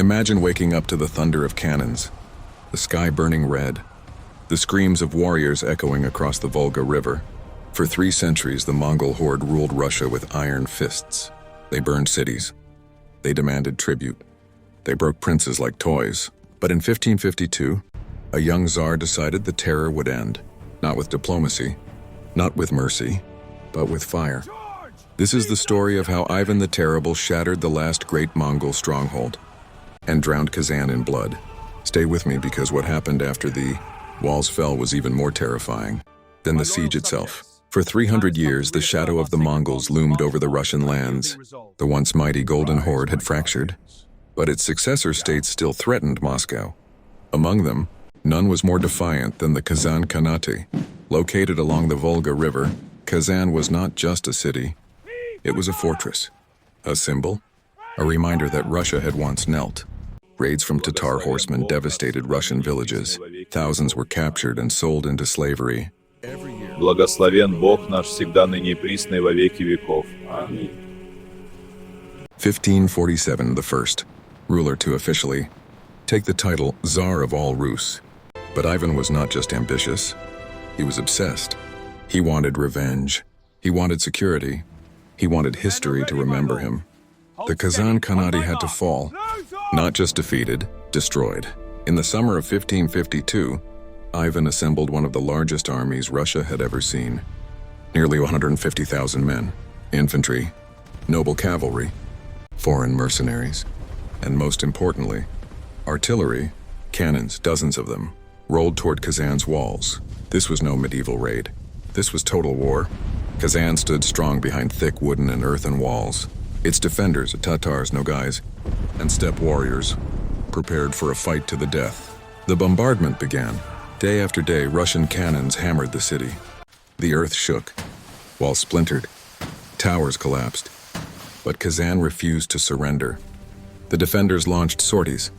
Imagine waking up to the thunder of cannons, the sky burning red, the screams of warriors echoing across the Volga River. For 3 centuries, the Mongol Horde ruled Russia with iron fists. They burned cities. They demanded tribute. They broke princes like toys. But in 1552, a young Tsar decided the terror would end, not with diplomacy, not with mercy, but with fire. This is the story of how Ivan the Terrible shattered the last great Mongol stronghold and drowned Kazan in blood. Stay with me, because what happened after the walls fell was even more terrifying than the siege itself. For 300 years, the shadow of the Mongols loomed over the Russian lands. The once mighty Golden Horde had fractured, but its successor states still threatened Moscow. Among them, none was more defiant than the Kazan Khanate. Located along the Volga River, Kazan was not just a city. It was a fortress, a symbol, a reminder that Russia had once knelt. Raids from Tatar horsemen devastated Russian villages. Thousands were captured and sold into slavery. Благословен Бог наш всегда ныне и присно и во веки веков. Аминь. 1547, the first ruler to officially take the title Tsar of all Rus. But Ivan was not just ambitious. He was obsessed. He wanted revenge. He wanted security. He wanted history to remember him. The Kazan Khanate had to fall, not just defeated, destroyed. In the summer of 1552, Ivan assembled one of the largest armies Russia had ever seen. Nearly 150,000 men, infantry, noble cavalry, foreign mercenaries, and most importantly, artillery, cannons, dozens of them, rolled toward Kazan's walls. This was no medieval raid. This was total war. Kazan stood strong behind thick wooden and earthen walls. Its defenders, Tatars, Nogais, and steppe warriors, prepared for a fight to the death. The bombardment began. Day after day, Russian cannons hammered the city. The earth shook. Walls splintered. Towers collapsed. But Kazan refused to surrender. The defenders launched sorties,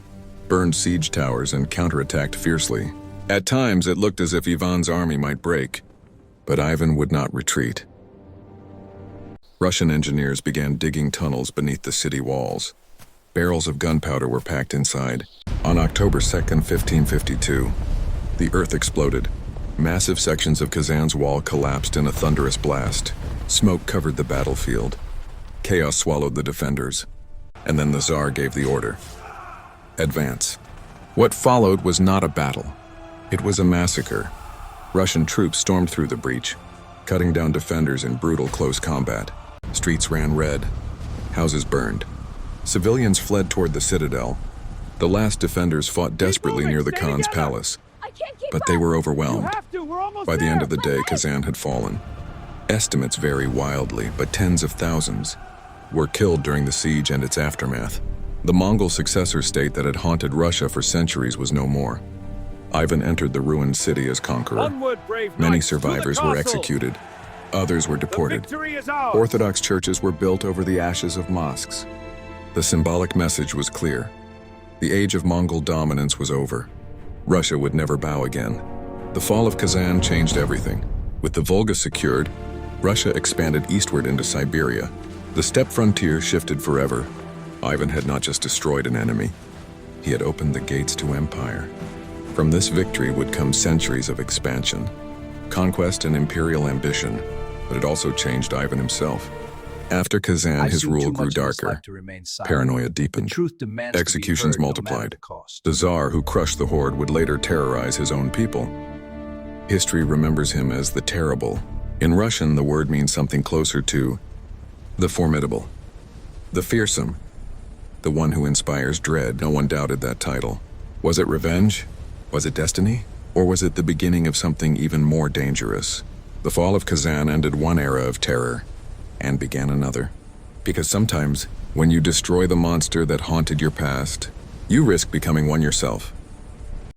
burned siege towers, and counterattacked fiercely. At times, it looked as if Ivan's army might break, but Ivan would not retreat. Russian engineers began digging tunnels beneath the city walls. Barrels of gunpowder were packed inside. On October 2nd, 1552, the earth exploded. Massive sections of Kazan's wall collapsed in a thunderous blast. Smoke covered the battlefield. Chaos swallowed the defenders. And then the Tsar gave the order. Advance. What followed was not a battle. It was a massacre. Russian troops stormed through the breach, cutting down defenders in brutal close combat. Streets ran red. Houses burned. Civilians fled toward the citadel. The last defenders fought desperately near the Khan's palace, but they were overwhelmed. By the end of the day, Kazan had fallen. Estimates vary wildly, but tens of thousands were killed during the siege and its aftermath. The Mongol successor state that had haunted Russia for centuries was no more. Ivan entered the ruined city as conqueror. Many survivors were executed. Others were deported. Orthodox churches were built over the ashes of mosques. The symbolic message was clear. The age of Mongol dominance was over. Russia would never bow again. The fall of Kazan changed everything. With the Volga secured, Russia expanded eastward into Siberia. The steppe frontier shifted forever. Ivan had not just destroyed an enemy. He had opened the gates to empire. From this victory would come centuries of expansion, conquest and imperial ambition, but it also changed Ivan himself. After Kazan, his rule grew darker. Paranoia deepened. Executions multiplied. The Tsar who crushed the Horde would later terrorize his own people. History remembers him as the Terrible. In Russian, the word means something closer to the formidable, the fearsome, the one who inspires dread. No one doubted that title. Was it revenge? Was it destiny? Or was it the beginning of something even more dangerous? The fall of Kazan ended one era of terror and began another. Because sometimes, when you destroy the monster that haunted your past, you risk becoming one yourself.